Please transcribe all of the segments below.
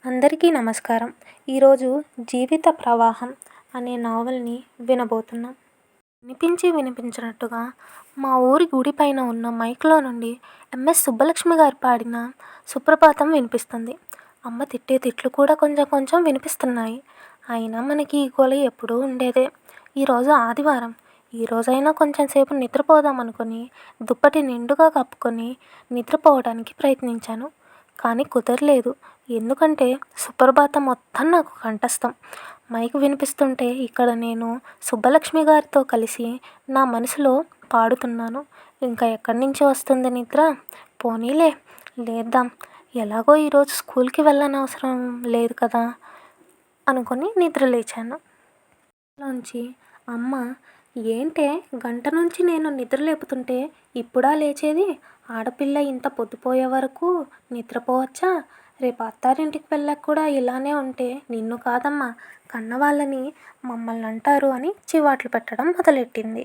అందరికీ నమస్కారం. ఈరోజు 'జీవిత ప్రవాహం' అనే నావల్ని వినబోతున్నాం. వినిపించినట్టుగా మా ఊరి గుడి పైన ఉన్న మైక్లో నుండి ఎంఎస్ సుబ్బలక్ష్మి గారు పాడిన సుప్రభాతం వినిపిస్తుంది. అమ్మ తిట్టే తిట్లు కూడా కొంచెం కొంచెం వినిపిస్తున్నాయి. అయినా మనకి ఈ గోల ఎప్పుడూ ఉండేదే. ఈరోజు ఆదివారం. ఈరోజైనా కొంచెం సేపు నిద్రపోదాం అనుకుని దుప్పటి నిండుగా కప్పుకొని నిద్రపోవడానికి ప్రయత్నించాను. కానీ కుదరలేదు. ఎందుకంటే సుప్రభాతం మొత్తం నాకు కంఠస్థం. మైక్ వినిపిస్తుంటే ఇక్కడ నేను సుబ్బలక్ష్మి గారితో కలిసి నా మనసులో పాడుతున్నాను. ఇంకా ఎక్కడి నుంచి వస్తుంది నిద్ర? పోనీలే లేద్దాం, ఎలాగో ఈరోజు స్కూల్కి వెళ్ళనవసరం లేదు కదా అనుకొని నిద్ర లేచాను. లోంచి అమ్మ, ఏంటే గంట నుంచి నేను నిద్ర లేపుతుంటే ఇప్పుడా లేచేది? ఆడపిల్ల ఇంత పొద్దుపోయే వరకు నిద్రపోవచ్చా? రేపు అత్తారింటికి వెళ్ళాక కూడా ఇలానే ఉంటే నిన్ను కాదమ్మా కన్నవాళ్ళని మమ్మల్ని అంటారు అని చివాట్లు పెట్టడం మొదలెట్టింది.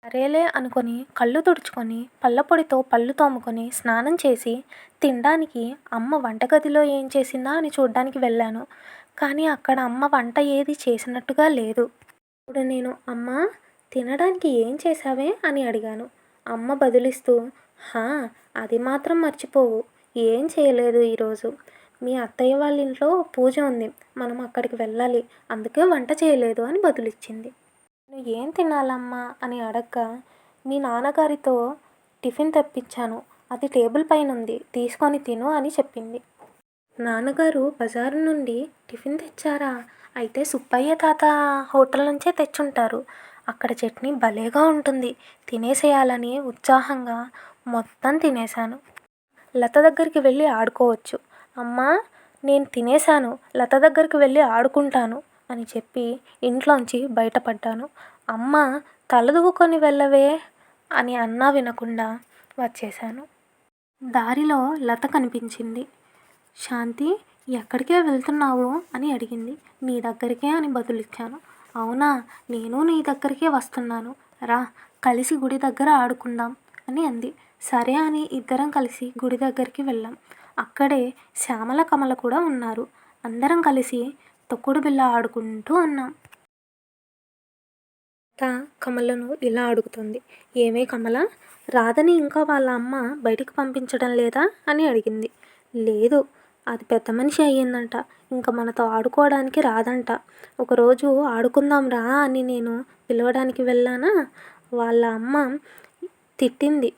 సరేలే అనుకొని కళ్ళు తుడుచుకొని పళ్ళపొడితో పళ్ళు తోముకొని స్నానం చేసి తినడానికి అమ్మ వంటగదిలో ఏం చేసిందా అని చూడ్డానికి వెళ్ళాను. కానీ అక్కడ అమ్మ వంట ఏది చేసినట్టుగా లేదు. ఇప్పుడు నేను అమ్మ తినడానికి ఏం చేశావే అని అడిగాను. అమ్మ బదులిస్తూ, హా, అది మాత్రం మర్చిపోవు, ఏం చేయలేదు ఈరోజు. మీ అత్తయ్య వాళ్ళ ఇంట్లో పూజ ఉంది, మనం అక్కడికి వెళ్ళాలి, అందుకే వంట చేయలేదు అని బదులిచ్చింది. నేను ఏం తినాలమ్మా అని అడగ్గా, మీ నాన్నగారితో టిఫిన్ తెప్పించాను, అది టేబుల్ పైన ఉంది, తీసుకొని తిను అని చెప్పింది. నాన్నగారు బజారు నుండి టిఫిన్ తెచ్చారా? అయితే సుబ్బయ్య తాత హోటల్ నుంచే తెచ్చుంటారు. అక్కడ చట్నీ భలేగా ఉంటుంది, తినేసేయాలని ఉత్సాహంగా మొత్తం తినేశాను. లత దగ్గరికి వెళ్ళి ఆడుకోవచ్చు. అమ్మా, నేను తినేశాను, లత దగ్గరికి వెళ్ళి ఆడుకుంటాను అని చెప్పి ఇంట్లోంచి బయటపడ్డాను. అమ్మ, తలదువ్వుకొని వెళ్ళవే అని అన్నా వినకుండా వచ్చేశాను. దారిలో లత కనిపించింది. శాంతి, ఎక్కడికే వెళ్తున్నావు అని అడిగింది. నీ దగ్గరికే అని బదులిచ్చాను. అవునా, నేను నీ దగ్గరికే వస్తున్నాను, రా కలిసి గుడి దగ్గర ఆడుకుందాం అని అంది. సరే అని ఇద్దరం కలిసి గుడి దగ్గరికి వెళ్ళాం. అక్కడే శ్యామల కమల కూడా ఉన్నారు. అందరం కలిసి తొక్కుడు బిళ్ళ ఆడుకుంటూ ఉన్నాం. కమలను ఇలా అడుగుతుంది. ఏమే కమల, రాధని ఇంకా వాళ్ళ అమ్మ బయటికి పంపించడం లేదా అని అడిగింది. లేదు, అది పెద్ద మనిషి అయ్యిందంట, ఇంకా మనతో ఆడుకోవడానికి రాదంట. ఒకరోజు ఆడుకుందాం రా అని నేను పిలవడానికి వెళ్ళానా, వాళ్ళ అమ్మ తిట్టింది.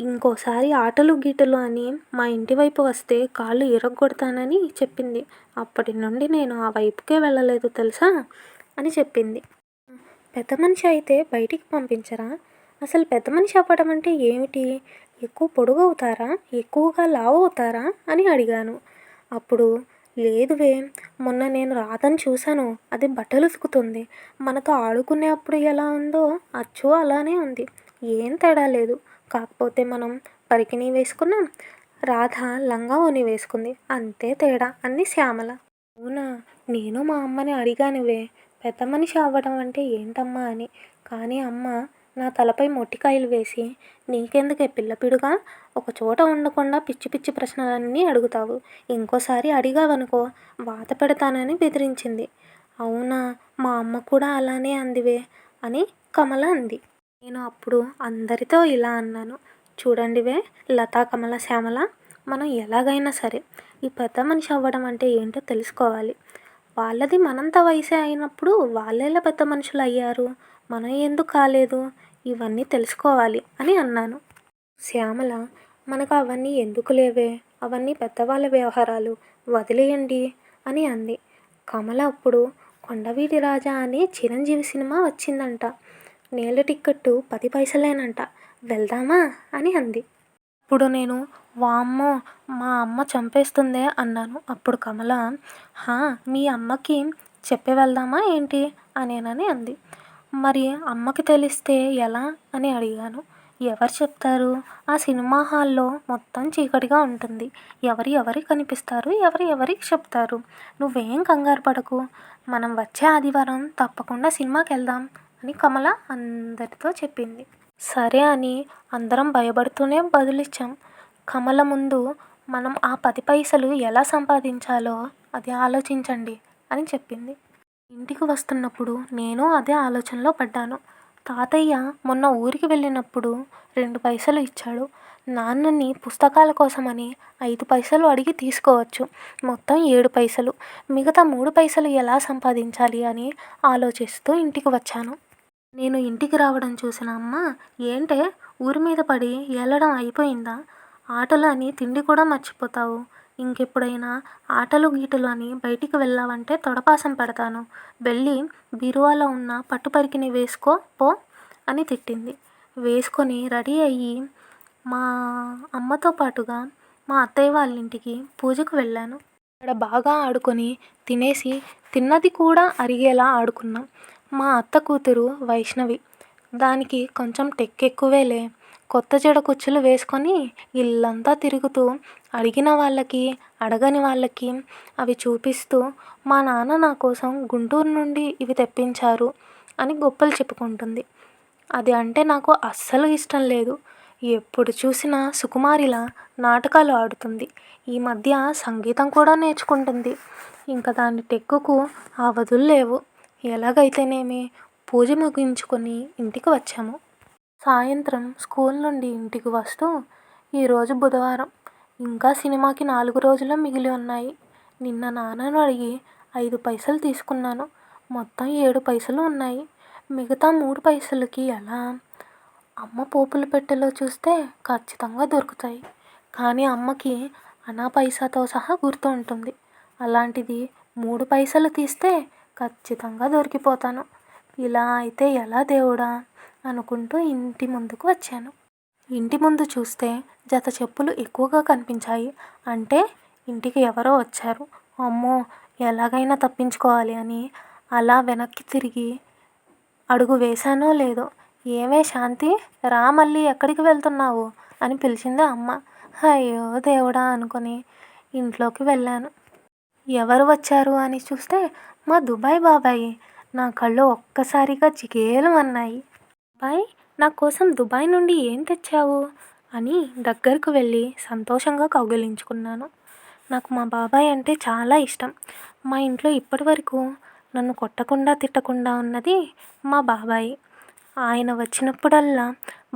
ఇంకోసారి ఆటలు గీటలు అని మా ఇంటి వైపు వస్తే కాళ్ళు ఇరగ్గొడతానని చెప్పింది. అప్పటి నుండి నేను ఆ వైపుకే వెళ్ళలేదు తెలుసా అని చెప్పింది. పెద్ద మనిషి అయితే బయటికి పంపించరా? అసలు పెద్ద మనిషి అవ్వడం అంటే ఏమిటి? ఎక్కువ పొడుగవుతారా? ఎక్కువగా లావు అవుతారా అని అడిగాను. అప్పుడు, లేదువే, మొన్న నేను రాధని చూశాను, అది బట్టలు ఉతుకుతుంది, మనతో ఆడుకునేప్పుడు ఎలా ఉందో అచ్చు అలానే ఉంది, ఏం తేడా లేదు. కాకపోతే మనం పరికిణీ వేసుకున్నాం, రాధ లంగా ఓని వేసుకుంది, అంతే తేడా అంది శ్యామల. అవునా, నేను మా అమ్మని అడిగానువే, పెద్ద మనిషి అవ్వడం అంటే ఏంటమ్మా అని. కానీ అమ్మ నా తలపై మొట్టికాయలు వేసి, నీకెందుకే పిల్లపిడుగా, ఒక చోట ఉండకుండా పిచ్చి పిచ్చి ప్రశ్నలన్నీ అడుగుతావు, ఇంకోసారి అడిగావనుకో వాత పెడతానని బెదిరించింది. అవునా, మా అమ్మ కూడా అలానే అందివే అని కమల అంది. నేను అప్పుడు అందరితో ఇలా అన్నాను. చూడండివే లతా, కమల, శ్యామల, మనం ఎలాగైనా సరే ఈ పెద్ద మనిషి అవ్వడం అంటే ఏంటో తెలుసుకోవాలి. వాళ్ళది మనంత వయసే అయినప్పుడు వాళ్ళెలా పెద్ద మనుషులు అయ్యారు, మనం ఎందుకు కాలేదు, ఇవన్నీ తెలుసుకోవాలి అని అన్నాను. శ్యామల, మనకు అవన్నీ ఎందుకు లేవే, అవన్నీ పెద్దవాళ్ళ వ్యవహారాలు, వదిలేయండి అని అంది. కమల అప్పుడు, కొండవీటి రాజా అనే చిరంజీవి సినిమా వచ్చిందంట, నేల టిక్కెట్టు 10 పైసలేనంట, వెళ్దామా అని అంది. అప్పుడు నేను, వామ్మో, మా అమ్మ చంపేస్తుందే అన్నాను. అప్పుడు కమల, హా, మీ అమ్మకి చెప్పి వెళ్దామా ఏంటి అనేనని అంది. మరి అమ్మకి తెలిస్తే ఎలా అని అడిగాను. ఎవరు చెప్తారు, ఆ సినిమా హాల్లో మొత్తం చీకటిగా ఉంటుంది, ఎవరి కనిపిస్తారు, ఎవరికి చెప్తారు, నువ్వేం కంగారు పడకు, మనం వచ్చే ఆదివారం తప్పకుండా సినిమాకి వెళ్దాం అని కమల అందరితో చెప్పింది. సరే అని అందరం భయపడుతూనే బదులిచ్చాం. కమల ముందు మనం ఆ 10 పైసలు ఎలా సంపాదించాలో అది ఆలోచించండి అని చెప్పింది. ఇంటికి వస్తున్నప్పుడు నేను అదే ఆలోచనలో పడ్డాను. తాతయ్య మొన్న ఊరికి వెళ్ళినప్పుడు 2 పైసలు ఇచ్చాడు. నాన్నని పుస్తకాల కోసమని 5 పైసలు అడిగి తీసుకోవచ్చు. మొత్తం 7 పైసలు. మిగతా 3 పైసలు ఎలా సంపాదించాలి అని ఆలోచిస్తూ ఇంటికి వచ్చాను. నేను ఇంటికి రావడం చూసిన అమ్మ, ఏంటే ఊరి మీద పడి ఏలడం అయిపోయిందా? ఆటలు అని తిండి కూడా మర్చిపోతావు. ఇంకెప్పుడైనా ఆటలు గీటలు అని బయటికి వెళ్ళావంటే తొడపాసం పెడతాను. వెళ్ళి బీరువాలో ఉన్న పట్టుపరికిని వేసుకో పో అని తిట్టింది. వేసుకొని రెడీ అయ్యి మా అమ్మతో పాటుగా మా అత్తయ్య వాళ్ళ ఇంటికి పూజకు వెళ్ళాను. అక్కడ బాగా ఆడుకొని తినేసి తిన్నది కూడా అరిగేలా ఆడుకున్నాం. మా అత్త కూతురు వైష్ణవి. దానికి కొంచెం టెక్కెక్కువేలే. కొత్త జడ కుచ్చులు వేసుకొని ఇల్లంతా తిరుగుతూ అడిగిన వాళ్ళకి అడగని వాళ్ళకి అవి చూపిస్తూ మా నాన్న నా కోసం గుంటూరు నుండి ఇవి తెప్పించారు అని గొప్పలు చెప్పుకుంటుంది. అది అంటే నాకు అస్సలు ఇష్టం లేదు. ఎప్పుడు చూసినా సుకుమారిలా నాటకాలు ఆడుతుంది. ఈ మధ్య సంగీతం కూడా నేర్చుకుంటుంది. ఇంకా దాని టెక్కుకు ఆవదులు లేవు. ఎలాగైతేనేమి పూజ ముగించుకొని ఇంటికి వచ్చాము. సాయంత్రం స్కూల్ నుండి ఇంటికి వస్తూ, ఈరోజు బుధవారం, ఇంకా సినిమాకి 4 రోజులే మిగిలి ఉన్నాయి. నిన్న నాన్నను అడిగి 5 పైసలు తీసుకున్నాను. మొత్తం 7 పైసలు ఉన్నాయి. మిగతా 3 పైసలకి ఎలా? అమ్మ పోపుల పెట్టెలో చూస్తే ఖచ్చితంగా దొరుకుతాయి. కానీ అమ్మకి అనా పైసాతో సహా గుర్తు ఉంటుంది. అలాంటిది 3 పైసలు తీస్తే ఖచ్చితంగా దొరికిపోతాను. ఇలా అయితే ఎలా దేవుడా అనుకుంటూ ఇంటి ముందుకు వచ్చాను. ఇంటి ముందు చూస్తే జత చెప్పులు ఎక్కువగా కనిపించాయి. అంటే ఇంటికి ఎవరో వచ్చారు. అమ్మో, ఎలాగైనా తప్పించుకోవాలి అని అలా వెనక్కి తిరిగి అడుగు వేశానో లేదో, ఏమే శాంతి, రా, మళ్ళీ ఎక్కడికి వెళ్తున్నావు అని పిలిచింది అమ్మ. అయ్యో దేవుడా అనుకొని ఇంట్లోకి వెళ్ళాను. ఎవరు వచ్చారు అని చూస్తే మా దుబాయ్ బాబాయి. నా కళ్ళు ఒక్కసారిగా జిగేలమన్నాయి. బాబాయ్, నా కోసం దుబాయ్ నుండి ఏం తెచ్చావు అని దగ్గరకు వెళ్ళి సంతోషంగా కౌగిలించుకున్నాను. నాకు మా బాబాయ్ అంటే చాలా ఇష్టం. మా ఇంట్లో ఇప్పటి వరకు నన్ను కొట్టకుండా తిట్టకుండా ఉన్నది మా బాబాయి. ఆయన వచ్చినప్పుడల్లా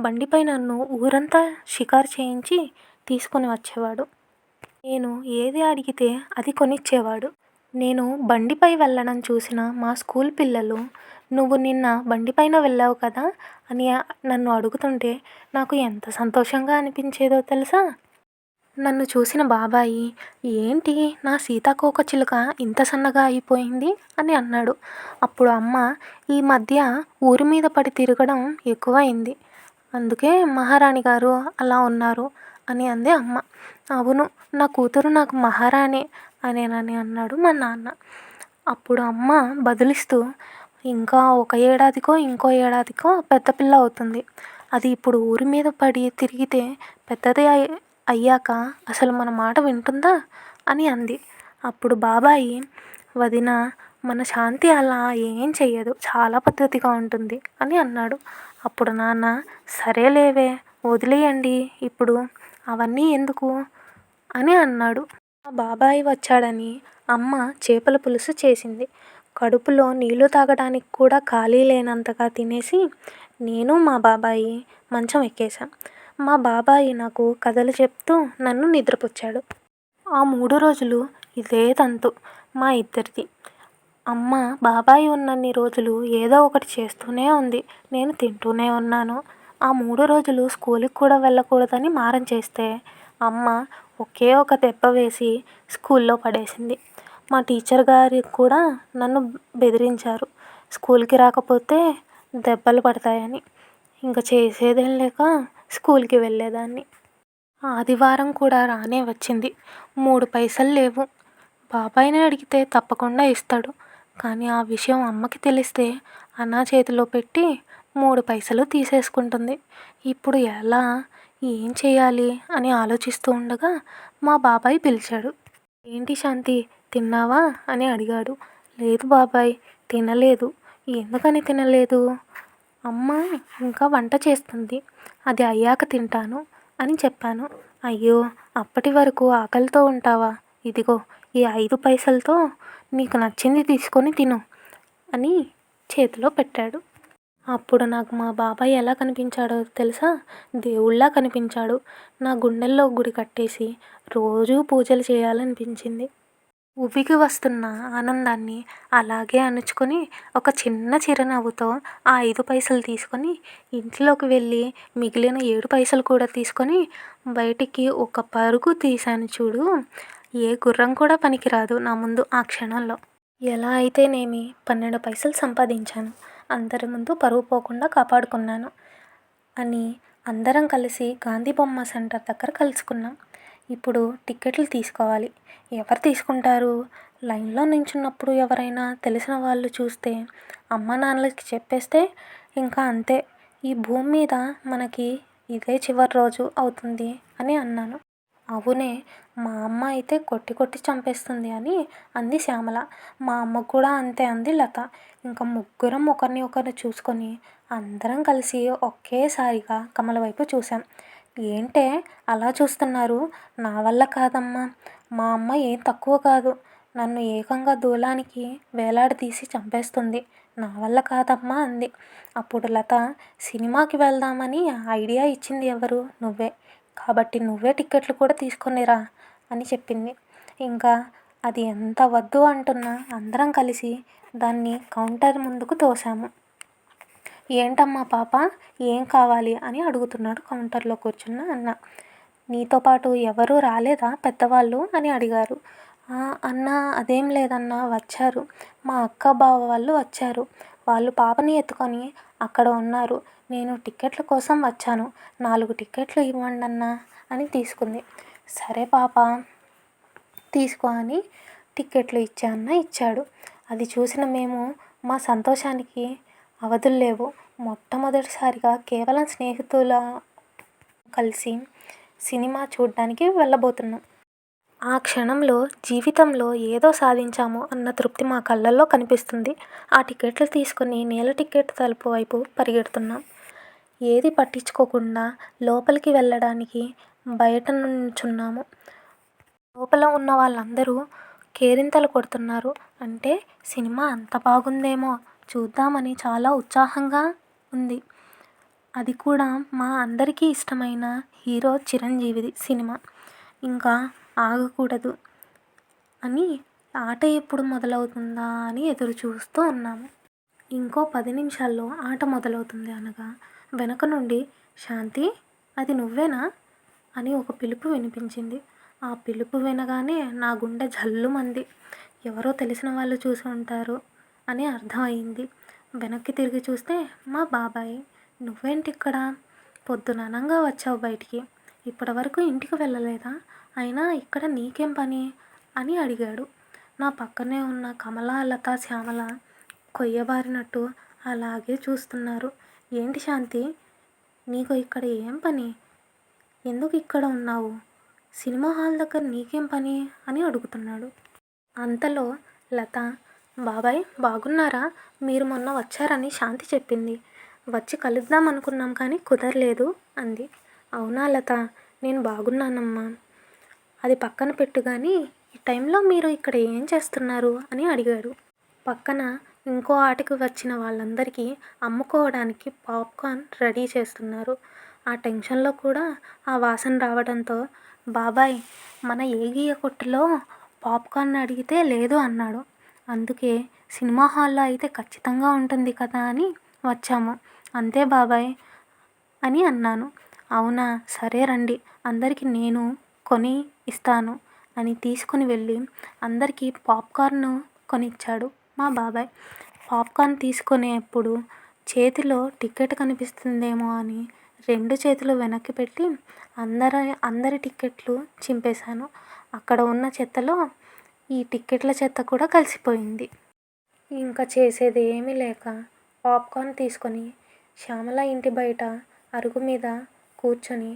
బండిపై నన్ను ఊరంతా షికారు చేయించి తీసుకొని వచ్చేవాడు. నేను ఏది అడిగితే అది కొనిచ్చేవాడు. నేను బండిపై వెళ్ళడం చూసిన మా స్కూల్ పిల్లలు, నువ్వు నిన్న బండిపైన వెళ్ళావు కదా అని నన్ను అడుగుతుంటే నాకు ఎంత సంతోషంగా అనిపించేదో తెలుసా? నన్ను చూసిన బాబాయి, ఏంటి నా సీతాకోకచిలుక ఇంత సన్నగా అయిపోయింది అని అన్నాడు. అప్పుడు అమ్మ, ఈ మధ్య ఊరి మీద పడి తిరగడం ఎక్కువైంది, అందుకే మహారాణి గారు అలా ఉన్నారు అని అంది అమ్మ. అవును, నా కూతురు నాకు మహారాణి అనేనని అన్నాడు మా నాన్న. అప్పుడు అమ్మ బదులిస్తూ, ఇంకా 1 ఏడాదికో ఇంకో ఏడాదికో పెద్ద పిల్ల అవుతుంది. అది ఇప్పుడు ఊరి మీద పడి తిరిగితే పెద్దది అయ్యాక అసలు మన మాట వింటుందా అని అంది. అప్పుడు బాబాయి, వదిన, మన శాంతి అలా ఏం చెయ్యదు, చాలా పద్ధతిగా ఉంటుంది అని అన్నాడు. అప్పుడు నాన్న, సరేలేవే వదిలేయండి ఇప్పుడు, అవన్నీ ఎందుకు అని అన్నాడు. మా బాబాయి వచ్చాడని అమ్మ చేపల పులుసు చేసింది. కడుపులో నీళ్లు తాగడానికి కూడా ఖాళీ లేనంతగా తినేసి నేను మా బాబాయి మంచం ఎక్కేశాం. మా బాబాయి నాకు కథలు చెప్తూ నన్ను నిద్రపుచ్చాడు. ఆ 3 రోజులు ఇదే తంతు మా ఇద్దరిది. అమ్మ బాబాయి ఉన్నన్ని రోజులు ఏదో ఒకటి చేస్తూనే ఉంది. నేను తింటూనే ఉన్నాను. ఆ 3 రోజులు స్కూల్కి కూడా వెళ్ళకూడదని మారం చేస్తే అమ్మ ఒకే ఒక దెబ్బ వేసి స్కూల్లో పడేసింది. మా టీచర్ గారు కూడా నన్ను బెదిరించారు, స్కూల్కి రాకపోతే దెబ్బలు పడతాయని. ఇంకా చేసేదేం లేక స్కూల్కి వెళ్ళేదాన్ని. ఆదివారం కూడా రానే వచ్చింది. 3 పైసలు లేవు. బాబాయిని అడిగితే తప్పకుండా ఇస్తాడు. కానీ ఆ విషయం అమ్మకి తెలిస్తే అన్నా చేతిలో పెట్టి 3 పైసలు తీసేసుకుంటుంది. ఇప్పుడు ఎలా, ఏం చేయాలి అని ఆలోచిస్తూ ఉండగా మా బాబాయ్ పిలిచాడు. ఏంటి శాంతి, తిన్నావా అని అడిగాడు. లేదు బాబాయ్, తినలేదు. ఎందుకని తినలేదు? అమ్మ ఇంకా వంట చేస్తుంది, అది అయ్యాక తింటాను అని చెప్పాను. అయ్యో, అప్పటి వరకు ఆకలితో ఉంటావా? ఇదిగో ఈ 5 పైసలతో నీకు నచ్చింది తీసుకొని తిను అని చేతిలో పెట్టాడు. అప్పుడు నాకు మా బాబాయ్ ఎలా కనిపించాడో తెలుసా? దేవుళ్ళా కనిపించాడు. నా గుండెల్లో గుడి కట్టేసి రోజూ పూజలు చేయాలనిపించింది. ఉబికి వస్తున్న ఆనందాన్ని అలాగే అణుచుకొని ఒక చిన్న చిరునవ్వుతో ఆ 5 పైసలు తీసుకొని ఇంట్లోకి వెళ్ళి మిగిలిన 7 పైసలు కూడా తీసుకొని బయటికి ఒక పరుగు తీశాను చూడు. ఏ గుర్రం కూడా పనికిరాదు నా ముందు ఆ క్షణంలో. ఎలా అయితేనేమి 12 పైసలు సంపాదించాను. అందరి ముందు పరువు పోకుండా కాపాడుకున్నాను అని అందరం కలిసి గాంధీ బొమ్మ సెంటర్ దగ్గర కలుసుకున్నాం. ఇప్పుడు టిక్కెట్లు తీసుకోవాలి. ఎవరు తీసుకుంటారు? లైన్లో నించున్నప్పుడు ఎవరైనా తెలిసిన వాళ్ళు చూస్తే అమ్మ నాన్నలకి చెప్పేస్తే ఇంకా అంతే, ఈ భూమి మీద మనకి ఇదే చివరి రోజు అవుతుంది అని అన్నాను. అవునే, మా అమ్మ అయితే కొట్టి కొట్టి చంపేస్తుంది అని అంది శ్యామల. మా అమ్మ కూడా అంతే అంది లత. ఇంకా ముగ్గురం ఒకరిని ఒకరు చూసుకొని అందరం కలిసి ఒకేసారిగా కమల వైపు చూసాం. ఏంటే అలా చూస్తున్నారు? నా వల్ల కాదమ్మా, మా అమ్మ ఏం తక్కువ కాదు, నన్ను ఏకంగా దూలానికి వేలాడదీసి చంపేస్తుంది, నా వల్ల కాదమ్మా అంది. అప్పుడు లత, సినిమాకి వెళ్దామని ఐడియా ఇచ్చింది ఎవరు? నువ్వే, కాబట్టి నువ్వే టిక్కెట్లు కూడా తీసుకొనిరా అని చెప్పింది. ఇంకా అది ఎంత వద్దు అంటున్నా అందరం కలిసి దాన్ని కౌంటర్ ముందుకు తోసాము. ఏంటమ్మా పాప, ఏం కావాలి అని అడుగుతున్నాడు కౌంటర్లో కూర్చున్న అన్న. నీతో పాటు ఎవరూ రాలేదా పెద్దవాళ్ళు అని అడిగారు. అన్న అదేం లేదన్నా, వచ్చారు, మా అక్క బావ వాళ్ళు వచ్చారు, వాళ్ళు పాపని ఎత్తుకొని అక్కడ ఉన్నారు, నేను టిక్కెట్ల కోసం వచ్చాను, 4 టిక్కెట్లు ఇవ్వండి అన్నా అని తీసుకుంది. సరే పాప తీసుకో అని టిక్కెట్లు ఇచ్చాడు. అది చూసిన మేము మా సంతోషానికి అవధులు లేవు. మొట్టమొదటిసారిగా కేవలం స్నేహితుల కలిసి సినిమా చూడడానికి వెళ్ళబోతున్నాం. ఆ క్షణంలో జీవితంలో ఏదో సాధించాము అన్న తృప్తి మా కళ్ళల్లో కనిపిస్తుంది. ఆ టిక్కెట్లు తీసుకుని నీల టిక్కెట్ తలుపు వైపు పరిగెడుతున్నాం. ఏది పట్టించుకోకుండా లోపలికి వెళ్ళడానికి బయట నుంచున్నాము. లోపల ఉన్న వాళ్ళందరూ కేరింతలు కొడుతున్నారు. అంటే సినిమా అంత బాగుందేమో చూద్దామని చాలా ఉత్సాహంగా ఉంది. అది కూడా మా అందరికీ ఇష్టమైన హీరో చిరంజీవిది సినిమా. ఇంకా ఆగకూడదు అని ఆట ఎప్పుడు మొదలవుతుందా అని ఎదురు చూస్తూ ఉన్నాము. ఇంకో 10 నిమిషాల్లో ఆట మొదలవుతుంది అనగా వెనక నుండి, శాంతి, అది నువ్వేనా అని ఒక పిలుపు వినిపించింది. ఆ పిలుపు వినగానే నా గుండె జల్లుమంది. ఎవరో తెలిసిన వాళ్ళు చూసి ఉంటారు అని అర్థమైంది. వెనక్కి తిరిగి చూస్తే మా బాబాయ్. నువ్వేంటి ఇక్కడ? పొద్దుననంగా వచ్చావు బయటికి, ఇప్పటి వరకు ఇంటికి వెళ్ళలేదా? అయినా ఇక్కడ నీకేం పని అని అడిగాడు. నా పక్కనే ఉన్న కమల, లత, శ్యామల కొయ్యబారినట్టు అలాగే చూస్తున్నారు. ఏంటి శాంతి, నీకు ఇక్కడ ఏం పని? ఎందుకు ఇక్కడ ఉన్నావు? సినిమా హాల్ దగ్గర నీకేం పని అని అడుగుతున్నాడు. అంతలో లత, బాబాయ్ బాగున్నారా? మీరు మొన్న వచ్చారని శాంతి చెప్పింది. వచ్చి కలుద్దాం అనుకున్నాం కానీ కుదరలేదు అంది. అవునా లత, నేను బాగున్నానమ్మా. అది పక్కన పెట్టు కానీ ఈ టైంలో మీరు ఇక్కడ ఏం చేస్తున్నారు అని అడిగాడు. పక్కన ఇంకో ఆటకు వచ్చిన వాళ్ళందరికీ అమ్ముకోవడానికి పాప్కార్న్ రెడీ చేస్తున్నారు. ఆ టెన్షన్లో కూడా ఆ వాసన రావడంతో, బాబాయ్ మన ఏగియ కొట్టులో పాప్కార్న్ అడిగితే లేదు అన్నాడు. అందుకే సినిమా హాల్లో అయితే ఖచ్చితంగా ఉంటుంది కదా అని వచ్చాము. అంతే బాబాయ్ అని అన్నాను. అవునా, సరే రండి, అందరికీ నేను కొని ఇస్తాను అని తీసుకుని వెళ్ళి అందరికీ పాప్కార్న్ కొనిచ్చాడు మా బాబాయ్. పాప్కార్న్ తీసుకునేప్పుడు చేతిలో టికెట్ కనిపిస్తుందేమో అని 2 చేతులు వెనక్కి పెట్టి అందరి టిక్కెట్లు చింపేశాను. అక్కడ ఉన్న చెత్తలో ఈ టిక్కెట్ల చెత్త కూడా కలిసిపోయింది. ఇంకా చేసేది ఏమీ లేక పాప్కార్న్ తీసుకొని శ్యామల ఇంటి బయట అరుగు మీద కూర్చొని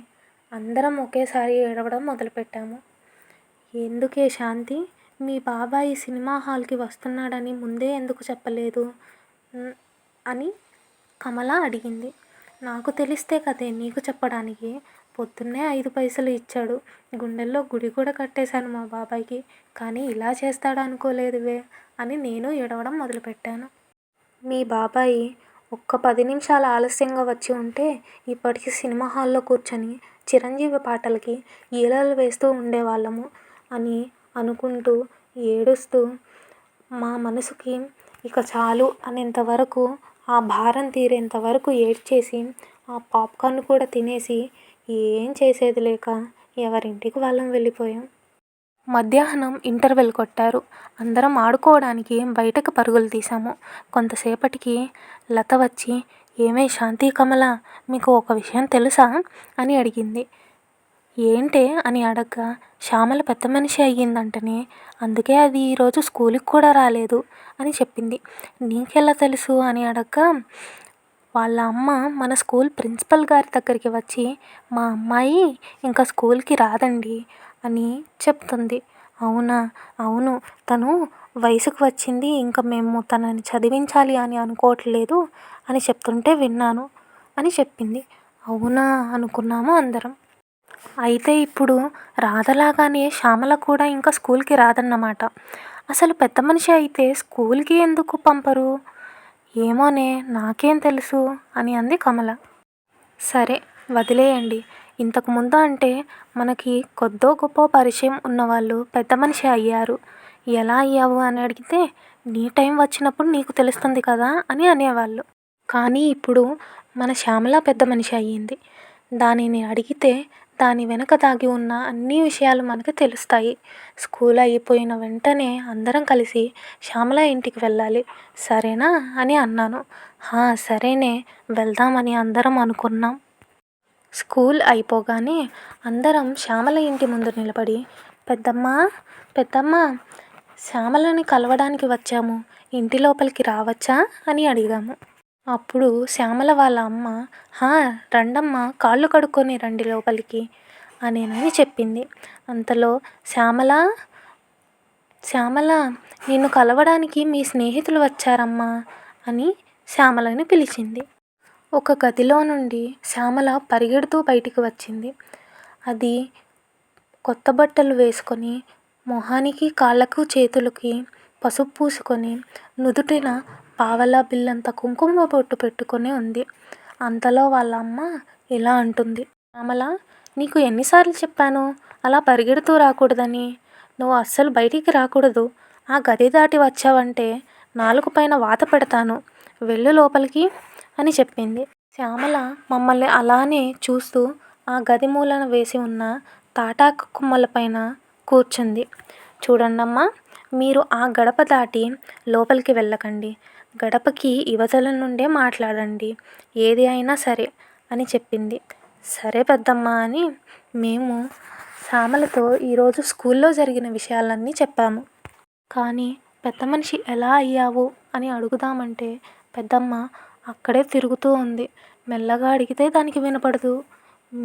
అందరం ఒకేసారి ఏడవడం మొదలుపెట్టాము. ఎందుకే శాంతి, మీ బాబాయ్ సినిమా హాల్కి వస్తున్నాడని ముందే ఎందుకు చెప్పలేదు అని కమల అడిగింది. నాకు తెలిస్తే కదే నీకు చెప్పడానికి, పొద్దున్నే 5 పైసలు ఇచ్చాడు. గుండెల్లో గుడి కూడా కట్టేశాను మా బాబాయ్‌కి. కానీ ఇలా చేస్తాడు అనుకోలేదువే అని నేను ఏడవడం మొదలుపెట్టాను. మీ బాబాయి ఒక్క 10 నిమిషాలు ఆలస్యంగా వచ్చి ఉంటే ఇప్పటికి సినిమా హాల్‌లో కూర్చొని చిరంజీవి పాటలకి ఈలలు వేస్తూ ఉండేవాళ్ళము అని అనుకుంటూ, ఏడుస్తూ మా మనసుకి ఇక చాలు అనేంత వరకు, ఆ భారం తీరేంత వరకు ఏడ్చేసి, ఆ పాప్కార్న్ కూడా తినేసి ఏం చేసేది లేక ఎవరింటికి వాళ్ళం వెళ్ళిపోయాం. మధ్యాహ్నం ఇంటర్వెల్ కొట్టారు. అందరం ఆడుకోవడానికి బయటకు పరుగులు తీశాము. కొంతసేపటికి లత వచ్చి, ఏమే శాంతి, కమల, మీకు ఒక విషయం తెలుసా అని అడిగింది. ఏంటే అని అడగ్గా, శ్యామల పెద్ద మనిషి అయ్యిందంటనే, అందుకే అది ఈరోజు స్కూల్కి కూడా రాలేదు అని చెప్పింది. నీకెలా తెలుసు అని అడగ్గా, వాళ్ళ అమ్మ మన స్కూల్ ప్రిన్సిపల్ గారి దగ్గరికి వచ్చి, మా అమ్మాయి ఇంకా స్కూల్కి రాదండి అని చెప్తుంది. అవునా? అవును, తను వయసుకు వచ్చింది, ఇంకా మేము తనని చదివించాలి అని అనుకోవట్లేదు అని చెప్తుంటే విన్నాను అని చెప్పింది. అవునా అనుకున్నాము అందరం. అయితే ఇప్పుడు రాధలాగానే శ్యామల కూడా ఇంకా స్కూల్కి రాదన్నమాట. అసలు పెద్ద మనిషి అయితే స్కూల్కి ఎందుకు పంపరు? ఏమోనే, నాకేం తెలుసు అని అంది కమల. సరే వదిలేయండి. ఇంతకుముందు అంటే మనకి కొద్దో గొప్పో పరిచయం ఉన్నవాళ్ళు పెద్ద మనిషి అయ్యారు. ఎలా అయ్యావు అని అడిగితే, నీ టైం వచ్చినప్పుడు నీకు తెలుస్తుంది కదా అని అనేవాళ్ళు. కానీ ఇప్పుడు మన శ్యామల పెద్ద మనిషి అయ్యింది. దానిని అడిగితే దాని వెనక దాగి ఉన్న అన్ని విషయాలు మనకు తెలుస్తాయి. స్కూల్ అయిపోయిన వెంటనే అందరం కలిసి శ్యామల ఇంటికి వెళ్ళాలి, సరేనా అని అన్నాను. సరేనే, వెళ్దామని అందరం అనుకున్నాం. స్కూల్ అయిపోగానే అందరం శ్యామల ఇంటి ముందు నిలబడి, పెద్దమ్మా, పెద్దమ్మా, శ్యామలని కలవడానికి వచ్చాము, ఇంటి లోపలికి రావచ్చా అని అడిగాము. అప్పుడు శ్యామల వాళ్ళ అమ్మ, రండమ్మా, కాళ్ళు కడుక్కొని రండి లోపలికి అనేనని చెప్పింది. అంతలో శ్యామల, శ్యామల, నిన్ను కలవడానికి మీ స్నేహితులు వచ్చారమ్మా అని శ్యామలని పిలిచింది. ఒక గదిలో నుండి శ్యామల పరిగెడుతూ బయటికి వచ్చింది. అది కొత్త బట్టలు వేసుకొని, మొహానికి, కాళ్ళకు, చేతులకి పసుపు పూసుకొని, నుదుటిన పావలా బిల్లంత కుంకుమ బొట్టు పెట్టుకొని ఉంది. అంతలో వాళ్ళ అమ్మ ఇలా అంటుంది, శ్యామల, నీకు ఎన్నిసార్లు చెప్పాను అలా పరిగెడుతూ రాకూడదని? నువ్వు అస్సలు బయటికి రాకూడదు. ఆ గది దాటి వచ్చావంటే నాలుగు పైన వాత పెడతాను, వెళ్ళు లోపలికి అని చెప్పింది. శ్యామల మమ్మల్ని అలానే చూస్తూ ఆ గది మూలన వేసి ఉన్న తాటాకు కొమ్మలపైన కూర్చుంది. చూడండమ్మా, మీరు ఆ గడప దాటి లోపలికి వెళ్ళకండి, గడపకి యువతల నుండే మాట్లాడండి, ఏది అయినా సరే అని చెప్పింది. సరే పెద్దమ్మ అని మేము శ్యామలతో ఈరోజు స్కూల్లో జరిగిన విషయాలన్నీ చెప్పాము. కానీ పెద్ద మనిషి ఎలా అయ్యావు అని అడుగుదామంటే పెద్దమ్మ అక్కడే తిరుగుతూ ఉంది. మెల్లగా అడిగితే దానికి వినపడదు.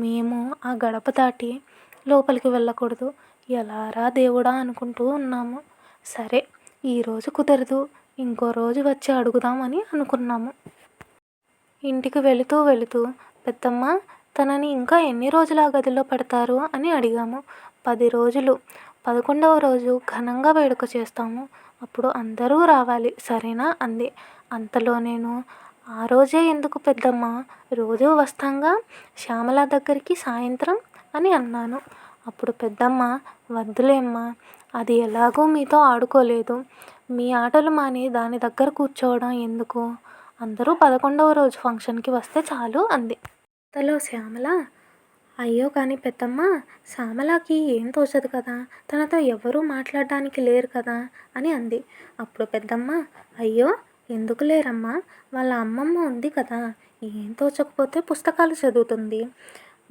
మేము ఆ గడప దాటి లోపలికి వెళ్ళకూడదు. ఎలారా దేవుడా అనుకుంటూ ఉన్నాము. సరే, ఈరోజు కుదరదు, ఇంకో రోజు వచ్చి అడుగుదామని అనుకున్నాము. ఇంటికి వెళుతూ వెళుతూ, పెద్దమ్మ, తనని ఇంకా ఎన్ని రోజులు ఆ గదిలో పెడతారు అని అడిగాము. 10 రోజులు. 11వ రోజు ఘనంగా వేడుక చేస్తాము, అప్పుడు అందరూ రావాలి, సరేనా అంది. అంతలో నేను, ఆ రోజే ఎందుకు పెద్దమ్మ, రోజూ వస్తాంగా శ్యామల దగ్గరికి సాయంత్రం అని అన్నాను. అప్పుడు పెద్దమ్మ, వద్దులేమ్మా, అది ఎలాగూ మీతో ఆడుకోలేదు, మీ ఆటలు మాని దాని దగ్గర కూర్చోవడం ఎందుకు, అందరూ 11వ రోజు ఫంక్షన్కి వస్తే చాలు అంది. అంతలో శ్యామల, అయ్యో కానీ పెద్దమ్మ, శ్యామలకి ఏం తోచదు కదా, తనతో ఎవరూ మాట్లాడడానికి లేరు కదా అని అంది. అప్పుడు పెద్దమ్మ, అయ్యో ఎందుకు లేరమ్మా, వాళ్ళ అమ్మమ్మ ఉంది కదా, ఏం తోచకపోతే పుస్తకాలు చదువుతుంది,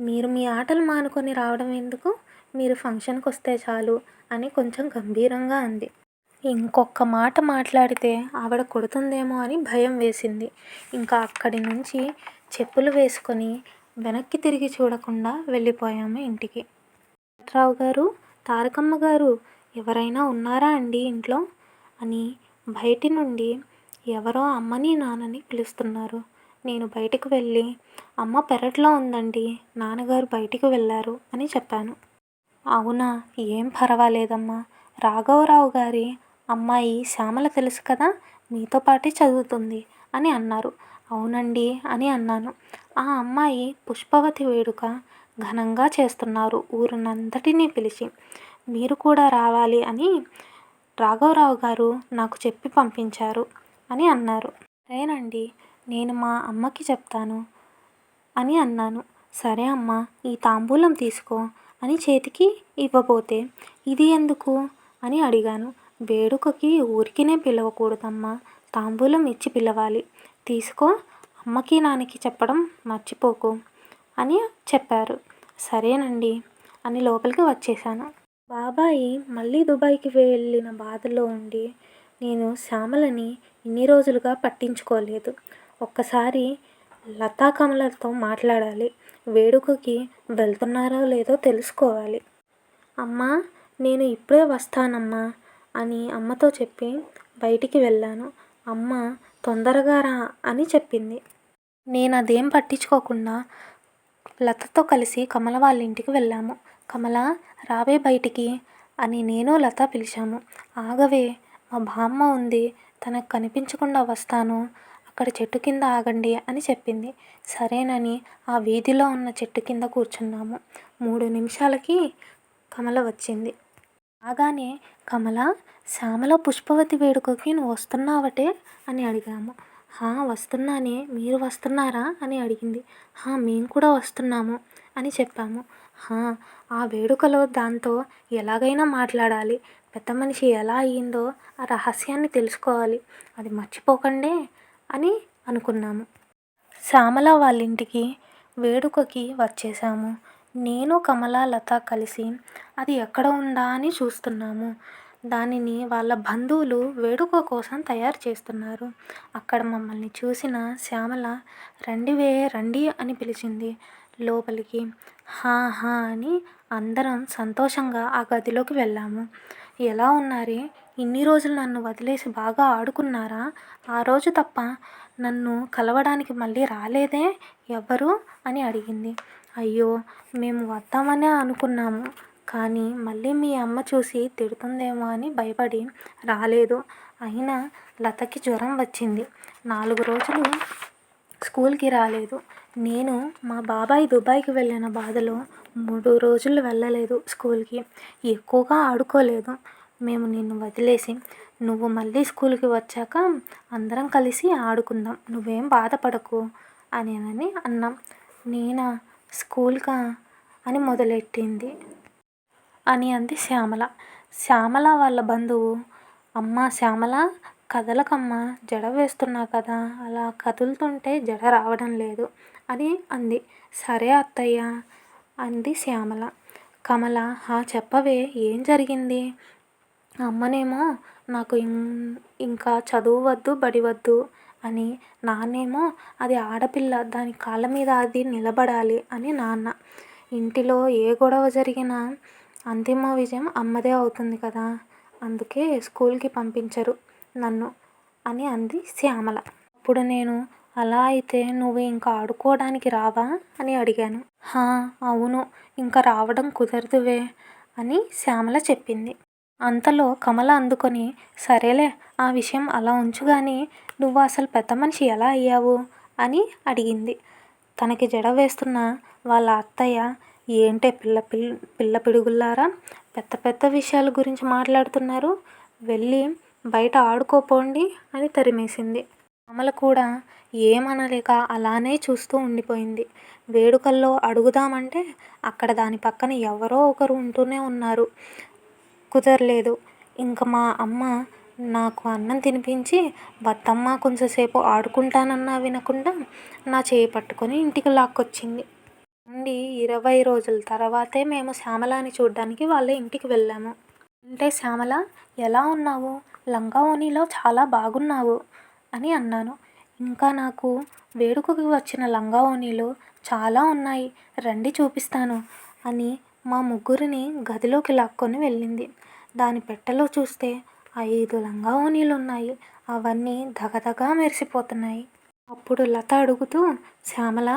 మీరు మీ ఆటలు మానుకొని రావడం ఎందుకు, మీరు ఫంక్షన్కి వస్తే చాలు అని కొంచెం గంభీరంగా అంది. ఇంకొక మాట మాట్లాడితే ఆవిడ కొడుతుందేమో అని భయం వేసింది. ఇంకా అక్కడి నుంచి చెప్పులు వేసుకొని వెనక్కి తిరిగి చూడకుండా వెళ్ళిపోయాము ఇంటికి. రావు గారు, తారకమ్మ గారు, ఎవరైనా ఉన్నారా అండి ఇంట్లో అని బయటి నుండి ఎవరో అమ్మని నాన్నని పిలుస్తున్నారు. నేను బయటకు వెళ్ళి అమ్మ పెరట్లో ఉందండి, నాన్నగారు బయటికి వెళ్ళారు అని చెప్పాను. అవునా, ఏం పర్వాలేదమ్మా, రాఘవరావు గారి అమ్మాయి శ్యామల తెలుసు కదా, మీతో పాటే చదువుతుంది అని అన్నారు. అవునండి అని అన్నాను. ఆ అమ్మాయి పుష్పవతి వేడుక ఘనంగా చేస్తున్నారు ఊరినంతటినీ పిలిచి. మీరు కూడా రావాలి అని రాఘవరావు గారు నాకు చెప్పి పంపించారు అని అన్నారు. సరేనండి, నేను మా అమ్మకి చెప్తాను అని అన్నాను. సరే అమ్మా, ఈ తాంబూలం తీసుకో అని చేతికి ఇవ్వబోతే, ఇది ఎందుకు అని అడిగాను. వేడుకకి ఊరికినే పిలవకూడదమ్మా, తాంబూలం ఇచ్చి పిలవాలి. తీసుకో, అమ్మకి నాన్నకి చెప్పడం మర్చిపోకు అని చెప్పారు. సరేనండి అని లోపలికి వచ్చేసాను. బాబాయి మళ్ళీ దుబాయ్కి వెళ్ళిన బాధలో ఉండి నేను శ్యామలని ఇన్ని రోజులుగా పట్టించుకోలేదు. ఒక్కసారి లతా కమలతో మాట్లాడాలి, వేడుకకి వెళ్తున్నారో లేదో తెలుసుకోవాలి. అమ్మా, నేను ఇప్పుడే వస్తానమ్మా అని అమ్మతో చెప్పి బయటికి వెళ్ళాను. అమ్మ తొందరగా రా అని చెప్పింది. నేను అదేం పట్టించుకోకుండా లతతో కలిసి కమల వాళ్ళ ఇంటికి వెళ్ళాము. కమల, రావే బయటికి అని నేను లత పిలిచాము. ఆగవే, మా బామ్మ ఉంది, తనకు కనిపించకుండా వస్తాను, అక్కడ చెట్టు కింద ఆగండి అని చెప్పింది. సరేనని ఆ వీధిలో ఉన్న చెట్టు కింద కూర్చున్నాము. 3 నిమిషాలకి కమల వచ్చింది. రాగానే, కమల, శ్యామల పుష్పవతి వేడుకకి నువ్వు వస్తున్నావటే అని అడిగాము. వస్తున్నానే, మీరు వస్తున్నారా అని అడిగింది. మేము కూడా వస్తున్నాము అని చెప్పాము. ఆ వేడుకలో దాంతో ఎలాగైనా మాట్లాడాలి, పెద్ద మనిషి ఎలా అయ్యిందో ఆ రహస్యాన్ని తెలుసుకోవాలి, అది మర్చిపోకండే అని అనుకున్నాము. శ్యామల వాళ్ళ ఇంటికి వేడుకకి వచ్చేసాము. నేను, కమల, లత కలిసి అది ఎక్కడ ఉందా అని చూస్తున్నాము. దానిని వాళ్ళ బంధువులు వేడుక కోసం తయారు చేస్తున్నారు. అక్కడ మమ్మల్ని చూసిన శ్యామల రండివే రండి అని పిలిచింది లోపలికి. అని అందరం సంతోషంగా ఆ గదిలోకి వెళ్ళాము. ఎలా ఉన్నారే, ఇన్ని రోజులు నన్ను వదిలేసి బాగా ఆడుకున్నారా, ఆ రోజు తప్ప నన్ను కలవడానికి మళ్ళీ రాలేదే ఎవరు అని అడిగింది. అయ్యో, మేము వద్దామనే అనుకున్నాము, కానీ మళ్ళీ మీ అమ్మ చూసి తిడుతుందేమో అని భయపడి రాలేదు. అయినా లతకి జ్వరం వచ్చింది, 4 రోజులు స్కూల్కి రాలేదు. నేను మా బాబాయ్ దుబాయ్కి వెళ్ళిన బాధలో 3 రోజులు వెళ్ళలేదు స్కూల్కి, ఎక్కువగా ఆడుకోలేదు. మేము నిన్ను వదిలేసి నువ్వు మళ్ళీ స్కూల్కి వచ్చాక అందరం కలిసి ఆడుకుందాం, నువ్వేం బాధపడకు అని అన్నాం. నేనా, స్కూల్కా అని మొదలెట్టింది అని అంది శ్యామల. శ్యామల వాళ్ళ బంధువు, అమ్మ శ్యామల, కదలకమ్మా, జడ వేస్తున్నా కదా, అలా కదులుతుంటే జడ రావడం లేదు అని అంది. సరే అత్తయ్య అంది శ్యామల. కమల, చెప్పవే, ఏం జరిగింది? అమ్మనేమో నాకు ఇంకా చదువు వద్దు, బడి వద్దు అని, నాన్నేమో అది ఆడపిల్ల, దాని కాళ్ళ మీద అది నిలబడాలి అని నాన్న. ఇంటిలో ఏ గొడవ జరిగినా అంతిమ విజయం అమ్మదే అవుతుంది కదా, అందుకే స్కూల్కి పంపించరు నన్ను అని అంది శ్యామల. అప్పుడు నేను, అలా అయితే నువ్వు ఇంకా ఆడుకోవడానికి రావా అని అడిగాను. అవును, ఇంకా రావడం కుదరదువే అని శ్యామల చెప్పింది. అంతలో కమల అందుకొని, సరేలే, ఆ విషయం అలా ఉంచు గాని, నువ్వు అసలు పెద్ద మనిషి ఎలా అయ్యావు అని అడిగింది. తనకి జడ వేస్తున్న వాళ్ళ అత్తయ్య, ఏంటే పిల్ల పిడుగుల్లారా, పెద్ద పెద్ద విషయాల గురించి మాట్లాడుతున్నారు, వెళ్ళి బయట ఆడుకోపోండి అని తరిమేసింది. కమల కూడా ఏమనలేక అలానే చూస్తూ ఉండిపోయింది. వేడుకల్లో అడుగుదామంటే అక్కడ దాని పక్కన ఎవరో ఒకరు ఉంటూనే ఉన్నారు, కుదరలేదు. ఇంక మా అమ్మ నాకు అన్నం తినిపించి, వద్దమ్మా కొంచెంసేపు ఆడుకుంటానన్నా వినకుండా నా చేయి పట్టుకొని ఇంటికి లాక్కొచ్చింది. నుండి 20 రోజుల తర్వాతే మేము శ్యామలని చూడ్డానికి వాళ్ళ ఇంటికి వెళ్ళాము. అంటే శ్యామల, ఎలా ఉన్నావు, లంగా ఓణీలో చాలా బాగున్నావు అని అన్నాను. ఇంకా నాకు వేడుకకి వచ్చిన లంగా ఓణీలు చాలా ఉన్నాయి, రండి చూపిస్తాను అని మా ముగ్గురిని గదిలోకి లాక్కొని వెళ్ళింది. దాని పెట్టెలో చూస్తే 5 లంగా ఓణీలు ఉన్నాయి, అవన్నీ ధగధగా మెరిసిపోతున్నాయి. అప్పుడు లత అడుగుతూ, శ్యామల,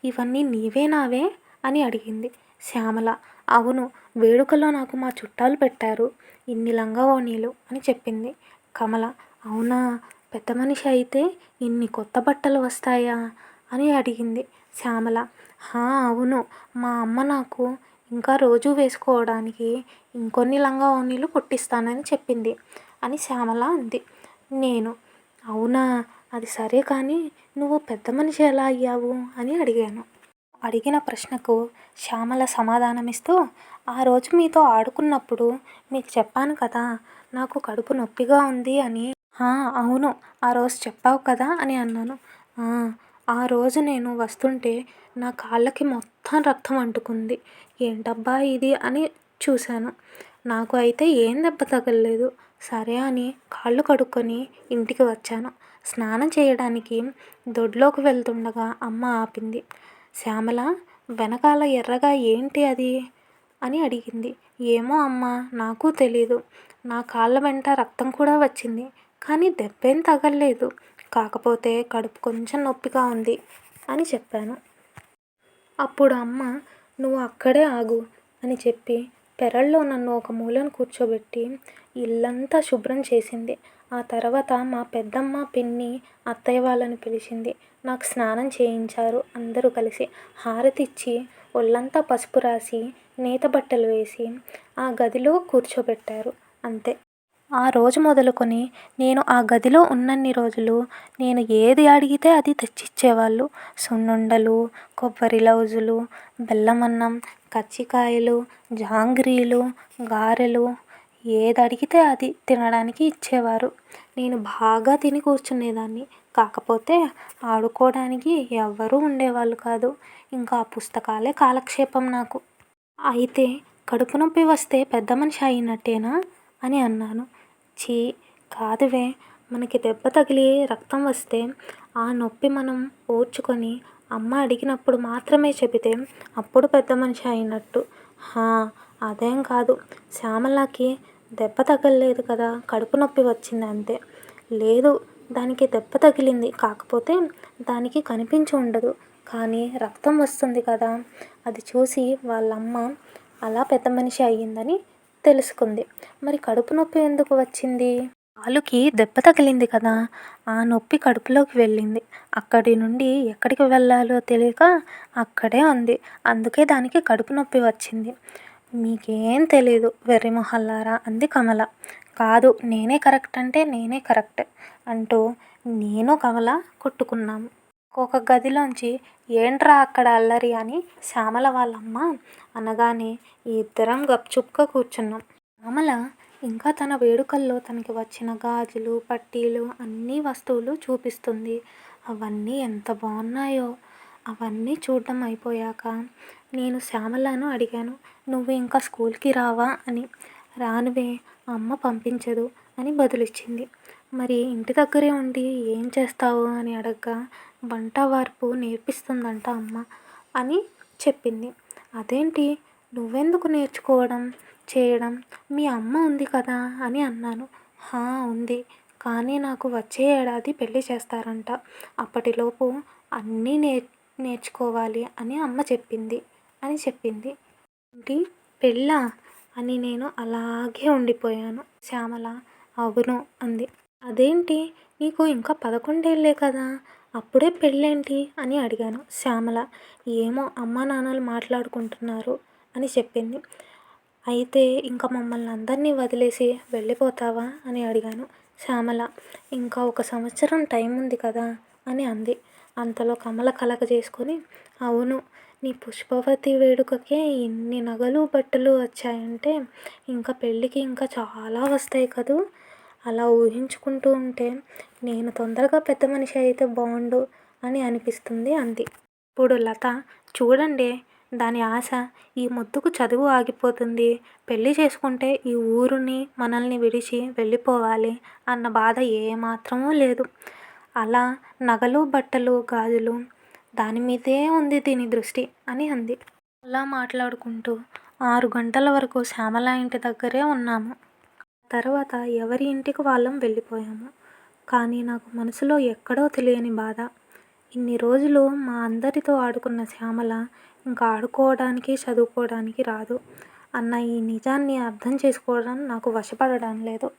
ఇవన్నీ నీవేనావే అని అడిగింది. శ్యామల, అవును, వేడుకలో నాకు మా చుట్టాలు పెట్టారు ఇన్ని లంగా ఓణీలు అని చెప్పింది. కమల, అవునా, పెద్ద మనిషి అయితే ఇన్ని కొత్త బట్టలు వస్తాయా అని అడిగింది. శ్యామల, హా అవును, మా అమ్మ నాకు ఇంకా రోజు వేసుకోవడానికి ఇంకొన్ని లంగా ఓణీలు కుట్టిస్తానని చెప్పింది అని శ్యామల అంది. నేను, అవునా, అది సరే కానీ నువ్వు పెద్ద మనిషి ఎలా అయ్యావు అని అడిగాను. అడిగిన ప్రశ్నకు శ్యామల సమాధానమిస్తూ, ఆ రోజు మీతో ఆడుకున్నప్పుడు మీకు చెప్పాను కదా నాకు కడుపు నొప్పిగా ఉంది అని. అవును, ఆ రోజు చెప్పావు కదా అని అన్నాను. ఆ రోజు నేను వస్తుంటే నా కాళ్ళకి మొత్తం రక్తం అంటుకుంది. ఏంటబ్బా ఇది అని చూశాను. నాకు అయితే ఏం దెబ్బ తగలలేదు. సరే అని కాళ్ళు కడుక్కొని ఇంటికి వచ్చాను. స్నానం చేయడానికి దొడ్లోకి వెళ్తుండగా అమ్మ ఆపింది. శ్యామల, వెనకాల ఎర్రగా ఏంటి అది అని అడిగింది. ఏమో అమ్మా, నాకు తెలీదు. నా కాళ్ళ వెంట రక్తం కూడా వచ్చింది. కానీ దెబ్బేం తగలలేదు. కాకపోతే కడుపు కొంచెం నొప్పిగా ఉంది అని చెప్పాను. అప్పుడు అమ్మ, నువ్వు అక్కడే ఆగు అని చెప్పి పెరట్లో నన్ను ఒక మూలన కూర్చోబెట్టి ఇల్లంతా శుభ్రం చేసింది. ఆ తర్వాత మా పెద్దమ్మ, పిన్ని, అత్తయ్య వాళ్ళని పిలిచింది. నాకు స్నానం చేయించారు. అందరూ కలిసి హారతిచ్చి ఒళ్ళంతా పసుపు రాసి నేత బట్టలు వేసి ఆ గదిలో కూర్చోబెట్టారు. అంతే. ఆ రోజు మొదలుకొని నేను ఆ గదిలో ఉన్నన్ని రోజులు నేను ఏది అడిగితే అది తెచ్చిచ్చేవాళ్ళు. సున్నుండలు, కొబ్బరి లౌజులు, బెల్లమన్నం, కజ్జికాయలు, జాంగ్రీలు, గారెలు, ఏది అడిగితే అది తినడానికి ఇచ్చేవారు. నేను బాగా తిని కూర్చునేదాన్ని. కాకపోతే ఆడుకోవడానికి ఎవ్వరూ ఉండేవాళ్ళు కాదు. ఇంకా ఆ పుస్తకాలే కాలక్షేపం నాకు. అయితే కడుపు నొప్పి వస్తే పెద్ద మనిషి అయినట్టేనా అని అన్నాను. ఛీ, కాదువే, మనకి దెబ్బ తగిలి రక్తం వస్తే ఆ నొప్పి మనం ఓర్చుకొని అమ్మ అడిగినప్పుడు మాత్రమే చెబితే అప్పుడు పెద్ద మనిషి అయినట్టు. అదేం కాదు. శ్యామలకి దెబ్బ తగలలేదు కదా, కడుపు నొప్పి వచ్చింది అంతే. లేదు, దానికి దెబ్బ తగిలింది. కాకపోతే దానికి కనిపించి ఉండదు. కానీ రక్తం వస్తుంది కదా, అది చూసి వాళ్ళమ్మ అలా పెద్ద మనిషి అయ్యిందని తెలుసుకుంది. మరి కడుపు నొప్పి ఎందుకు వచ్చింది? కాలుకి దెబ్బ తగిలింది కదా, ఆ నొప్పి కడుపులోకి వెళ్ళింది. అక్కడి నుండి ఎక్కడికి వెళ్ళాలో తెలియక అక్కడే ఉంది. అందుకే దానికి కడుపు నొప్పి వచ్చింది. మీకేం తెలీదు వెర్రి మొహల్లారా అంది కమల. కాదు, నేనే కరెక్ట్ అంటే నేనే కరెక్ట్ అంటూ నేను కమల కొట్టుకున్నాము. ఒక గదిలోంచి ఏంట్రా అక్కడ అల్లరి అని శ్యామల వాళ్ళమ్మ అనగానే ఇద్దరం గప్చుప్గా కూర్చున్నాం. శ్యామల ఇంకా తన వేడుకల్లో తనకి వచ్చిన గాజులు, పట్టీలు, అన్ని వస్తువులు చూపిస్తుంది. అవన్నీ ఎంత బాగున్నాయో. అవన్నీ చూడడం అయిపోయాక నేను శ్యామలను అడిగాను, నువ్వు ఇంకా స్కూల్కి రావా అని. రానువే, అమ్మ పంపించదు అని బదులిచ్చింది. మరి ఇంటి దగ్గరే ఉండి ఏం చేస్తావు అని అడగ్గా వంట వార్పు నేర్పిస్తుందంట అమ్మ అని చెప్పింది. అదేంటి, నువ్వెందుకు నేర్చుకోవడం చేయడం, మీ అమ్మ ఉంది కదా అని అన్నాను. ఉంది, కానీ నాకు వచ్చే ఏడాది పెళ్ళి చేస్తారంట. అప్పటిలోపు అన్నీ నేర్చుకోవాలి అని అమ్మ చెప్పింది అని చెప్పింది. ఏంటి, పెళ్ళా అని నేను అలాగే ఉండిపోయాను. శ్యామల, అవును అంది. అదేంటి, నీకు ఇంకా 11 ఏళ్ళే కదా, అప్పుడే పెళ్ళేంటి అని అడిగాను. శ్యామల, ఏమో అమ్మా నాన్నలు మాట్లాడుకుంటున్నారు అని చెప్పింది. అయితే ఇంకా మమ్మల్ని అందరినీ వదిలేసి వెళ్ళిపోతావా అని అడిగాను. శ్యామల, ఇంకా 1 సంవత్సరం టైం ఉంది కదా అని అంది. అంతలో కమల కలగజేసుకొని, అవును, నీ పుష్పవతి వేడుకకే ఇన్ని నగలు బట్టలు వచ్చాయంటే ఇంకా పెళ్ళికి ఇంకా చాలా వస్తాయి కదూ. అలా ఊహించుకుంటూ ఉంటే నేను తొందరగా పెద్ద మనిషి అయితే బాగుండు అని అనిపిస్తుంది అంది. ఇప్పుడు లత, చూడండి, దాని ఆశ ఈ ముద్దుకు చదువు ఆగిపోతుంది, పెళ్ళి చేసుకుంటే ఈ ఊరుని మనల్ని విడిచి వెళ్ళిపోవాలి అన్న బాధ ఏమాత్రమూ లేదు. అలా నగలు, బట్టలు, గాజులు దాని మీదే ఉంది దీని దృష్టి అని అంది. అలా మాట్లాడుకుంటూ 6 గంటల వరకు శ్యామల ఇంటి దగ్గరే ఉన్నాము. తర్వాత ఎవరి ఇంటికి వాళ్ళం వెళ్ళిపోయాము. కానీ నాకు మనసులో ఎక్కడో తెలియని బాధ. ఇన్ని రోజులు మా అందరితో ఆడుకున్న శ్యామల ఇంకా ఆడుకోవడానికి, చదువుకోవడానికి రాదు అన్న ఈ నిజాన్ని అర్థం చేసుకోవడం నాకు వశపడడం లేదు.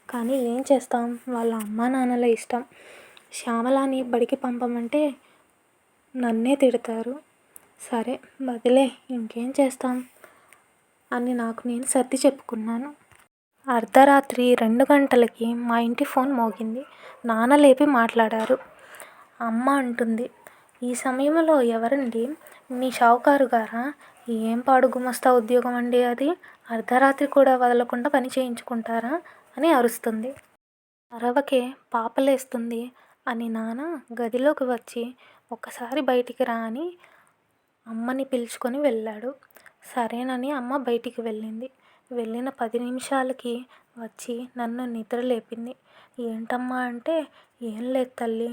కానీ ఏం చేస్తాం, వాళ్ళ అమ్మా నాన్నల ఇష్టం. శ్యామలని బడికి పంపమంటే నన్నే తిడతారు. సరే వదిలే, ఇంకేం చేస్తాం అని నాకు నేను సర్ది చెప్పుకున్నాను. అర్ధరాత్రి 2 గంటలకి మా ఇంటి ఫోన్ మోగింది. నాన్న లేపి మాట్లాడారు. అమ్మ అంటుంది, ఈ సమయంలో ఎవరండి? మీ షావుకారు గారా? ఏం పాడు గుమస్తా ఉద్యోగం అండి అది? అర్ధరాత్రి కూడా వదలకుండా పని చేయించుకుంటారా అని అరుస్తుంది. అరవకే, పాపలేస్తుంది అని నాన్న గదిలోకి వచ్చి ఒక్కసారి బయటికి రా అని అమ్మని పిలుచుకొని వెళ్ళాడు. సరేనని అమ్మ బయటికి వెళ్ళింది. వెళ్ళిన 10 నిమిషాలకి వచ్చి నన్ను నిద్ర లేపింది. ఏంటమ్మా అంటే, ఏం లేదు తల్లి,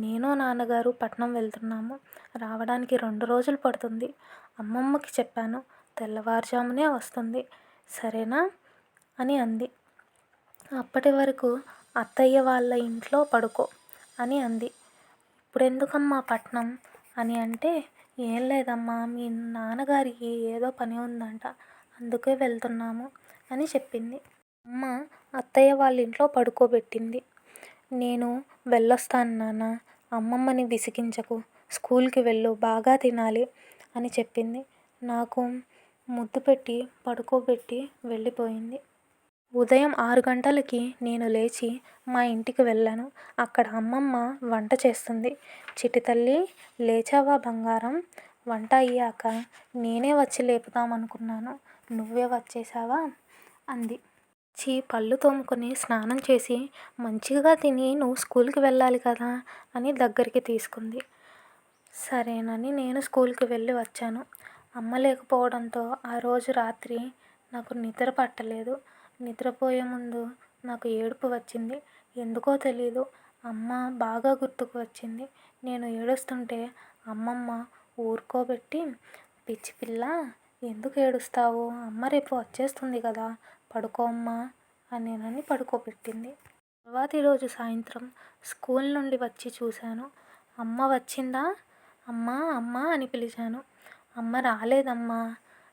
నేను నాన్నగారు పట్నం వెళ్తున్నాము, రావడానికి 2 రోజులు పడుతుంది. అమ్మమ్మకి చెప్పాను, తెల్లవారుజామునే వస్తుంది, సరేనా అని అంది. అప్పటి వరకు అత్తయ్య వాళ్ళ ఇంట్లో పడుకో అని అంది. ఇప్పుడెందుకమ్మా పట్నం అని అంటే, ఏం లేదమ్మా, మీ నాన్నగారికి ఏదో పని ఉందంట, అందుకే వెళ్తున్నాము అని చెప్పింది. అమ్మ అత్తయ్య వాళ్ళ ఇంట్లో పడుకోబెట్టింది. నేను వెళ్ళొస్తాను నాన్న, అమ్మమ్మని విసిగించకు, స్కూల్కి వెళ్ళు, బాగా తినాలి అని చెప్పింది. నాకు ముద్దు పెట్టి పడుకోబెట్టి వెళ్ళిపోయింది. ఉదయం 6 గంటలకి నేను లేచి మా ఇంటికి వెళ్ళాను. అక్కడ అమ్మమ్మ వంట చేస్తుంది. చిట్టి తల్లి, లేచావా బంగారం? వంట అయ్యాక నేనే వచ్చి లేపుదామనుకున్నాను, నువ్వే వచ్చేసావా అంది. పళ్ళు తోముకొని స్నానం చేసి మంచిగా తిని నువ్వు స్కూల్కి వెళ్ళాలి కదా అని దగ్గరికి తీసుకుంది. సరేనని నేను స్కూల్కి వెళ్ళి వచ్చాను. అమ్మ లేకపోవడంతో ఆ రోజు రాత్రి నాకు నిద్ర పట్టలేదు. నిద్రపోయే ముందు నాకు ఏడుపు వచ్చింది. ఎందుకో తెలీదు, అమ్మ బాగా గుర్తుకు వచ్చింది. నేను ఏడుస్తుంటే అమ్మమ్మ ఊరుకోబెట్టి, పిచ్చి పిల్ల, ఎందుకు ఏడుస్తావు, అమ్మ రేపు వచ్చేస్తుంది కదా, పడుకో అమ్మా అని పడుకోబెట్టింది. తర్వాతి రోజు సాయంత్రం స్కూల్ నుండి వచ్చి చూశాను. అమ్మ వచ్చిందా? అమ్మా అమ్మా అని పిలిచాను. అమ్మ రాలేదమ్మా,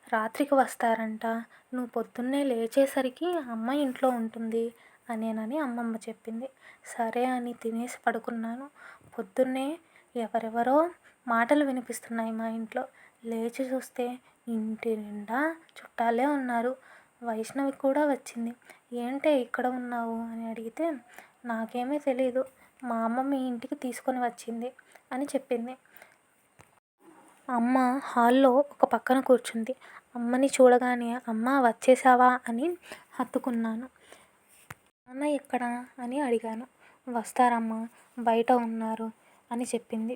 రాత్రికి వస్తారంట, నువ్వు పొద్దున్నే లేచేసరికి అమ్మ ఇంట్లో ఉంటుంది అనేనని అమ్మమ్మ చెప్పింది. సరే అని తినేసి పడుకున్నాను. పొద్దున్నే ఎవరెవరో మాటలు వినిపిస్తున్నాయి మా ఇంట్లో. లేచి చూస్తే ఇంటి నిండా చుట్టాలే ఉన్నారు. వైష్ణవి కూడా వచ్చింది. ఏంటే ఇక్కడ ఉన్నావు అని అడిగితే, నాకేమీ తెలీదు, మా అమ్మ మీ ఇంటికి తీసుకొని వచ్చింది అని చెప్పింది. అమ్మ హాల్లో ఒక పక్కన కూర్చుంది. అమ్మని చూడగానే అమ్మ వచ్చేసావా అని హత్తుకున్నాను. నాన్న ఎక్కడా అని అడిగాను. వస్తారమ్మా, బయట ఉన్నారు అని చెప్పింది.